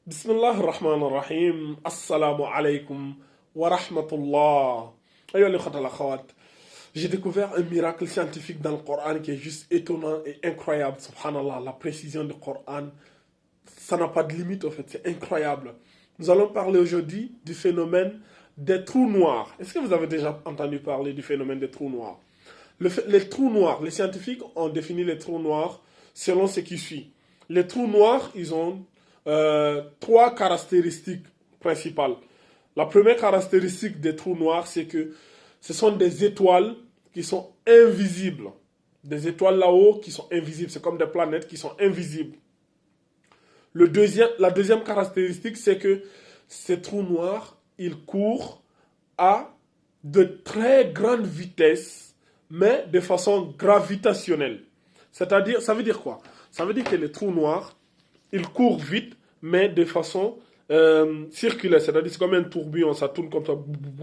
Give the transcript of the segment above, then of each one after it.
بسم الله الرحمن الرحيم السلام عليكم ورحمة الله. أيها الأخوة والأخوات, j'ai découvert un miracle scientifique dans le Coran qui est juste étonnant et incroyable. Subhanallah, la précision du Coran, ça n'a pas de limite en fait, c'est incroyable. Nous allons parler aujourd'hui du phénomène des trous noirs. Est-ce que vous avez déjà entendu parler du phénomène des trous noirs? Les trous noirs, les scientifiques ont défini les trous noirs selon ce qui suit. Les trous noirs, ils ont trois caractéristiques principales. La première caractéristique des trous noirs, c'est que ce sont des étoiles qui sont invisibles. Des étoiles là-haut qui sont invisibles. C'est comme des planètes qui sont invisibles. La deuxième caractéristique, c'est que ces trous noirs, ils courent à de très grandes vitesses, mais de façon gravitationnelle. C'est-à-dire, ça veut dire quoi? Ça veut dire que les trous noirs, ils courent vite, mais de façon circulaire. C'est-à-dire, c'est comme un tourbillon, ça tourne comme ça,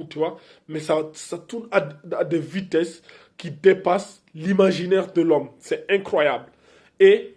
tu vois. Mais ça tourne à des vitesses qui dépassent l'imaginaire de l'homme. C'est incroyable. Et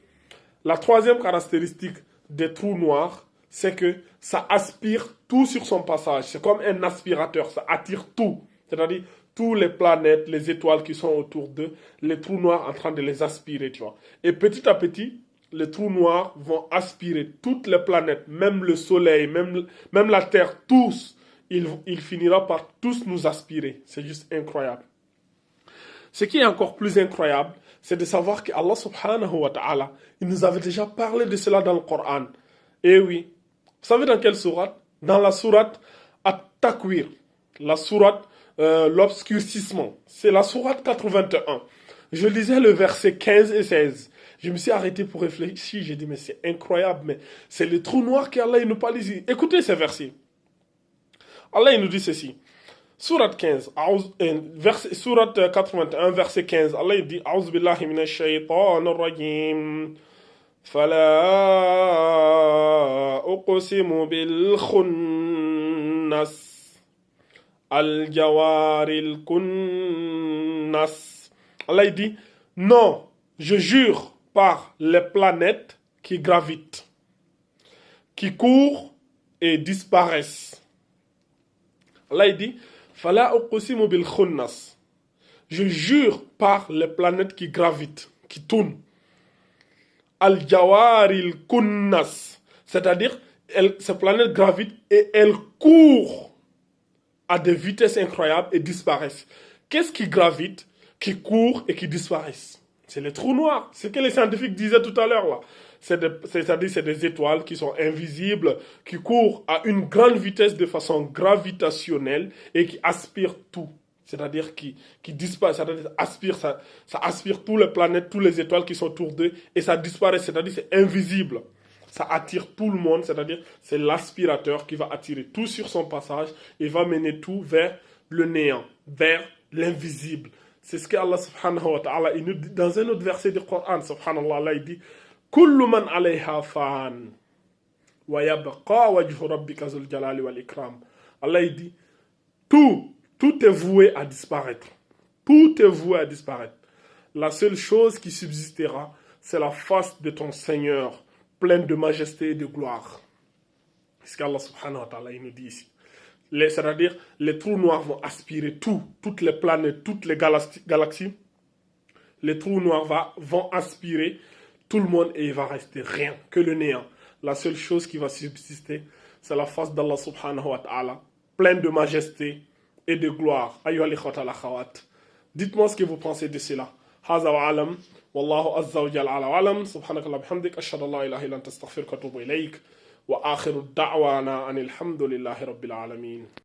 la troisième caractéristique des trous noirs, c'est que ça aspire tout sur son passage. C'est comme un aspirateur, ça attire tout. C'est-à-dire, toutes les planètes, les étoiles qui sont autour d'eux, les trous noirs en train de les aspirer, tu vois. Et petit à petit, les trous noirs vont aspirer toutes les planètes, même le Soleil, même la Terre, tous. Il finira par tous nous aspirer. C'est juste incroyable. Ce qui est encore plus incroyable, c'est de savoir qu'Allah subhanahu wa ta'ala, il nous avait déjà parlé de cela dans le Coran. Et oui, vous savez dans quelle sourate? Dans la sourate At-Takwir, la sourate l'obscurcissement. C'est la sourate 81. Je lisais le verset 15 et 16. Je me suis arrêté pour réfléchir. J'ai dit, mais c'est incroyable. Mais c'est le trou noir qu'Allah nous parle ici. Écoutez ces versets. Allah il nous dit ceci. Sourate 15, sourate 81, verset 15. Allah il dit, A'udhu billahi minash shaytanir rajim. Fala uqsimu bil khunnas. Al-Jawaril Kunnas. Allah il dit, non, je jure par les planètes qui gravitent, qui courent et disparaissent. Allah il dit, Fala uqsimu bil khunnas. Je jure par les planètes qui gravitent, qui tournent. Al-Jawaril Kunnas. C'est-à-dire, ces planètes gravitent et elles courent à des vitesses incroyables et disparaissent. Qu'est-ce qui gravite, qui court et qui disparaissent? C'est les trous noirs. C'est ce que les scientifiques disaient tout à l'heure là. C'est-à-dire c'est des étoiles qui sont invisibles, qui courent à une grande vitesse de façon gravitationnelle et qui aspirent tout. C'est-à-dire qui disparaissent, c'est-à-dire ça aspire toutes les planètes, toutes les étoiles qui sont autour d'eux et ça disparaît, c'est-à-dire c'est invisible. Ça attire tout le monde, c'est-à-dire c'est l'aspirateur qui va attirer tout sur son passage et va mener tout vers le néant, vers l'invisible. C'est ce qu'Allah subhanahu wa ta'ala, dans un autre verset du Coran, subhanallah, Allah il dit Kullu man alayha fan wa yabqa wajhu rabbika zul jalali wal ikram. Allah il dit tout est voué à disparaître. Tout est voué à disparaître. La seule chose qui subsistera, c'est la face de ton Seigneur, pleine de majesté et de gloire. C'est ce qu'Allah subhanahu wa ta'ala nous dit ici. C'est-à-dire, les trous noirs vont aspirer tout, toutes les planètes, toutes les galaxies. Les trous noirs vont aspirer tout le monde et il va rester rien, que le néant. La seule chose qui va subsister, c'est la face d'Allah subhanahu wa ta'ala, pleine de majesté et de gloire. Ayyuha al-ikhwata al-akhawat. Dites-moi ce que vous pensez de cela. Haza wa alam. والله عز وجل على وعلم سبحانك اللهم وبحمدك أشهد أن لا إله إلا أنت أستغفرك وأتوب إليك وآخر الدعوانا أن الحمد لله رب العالمين.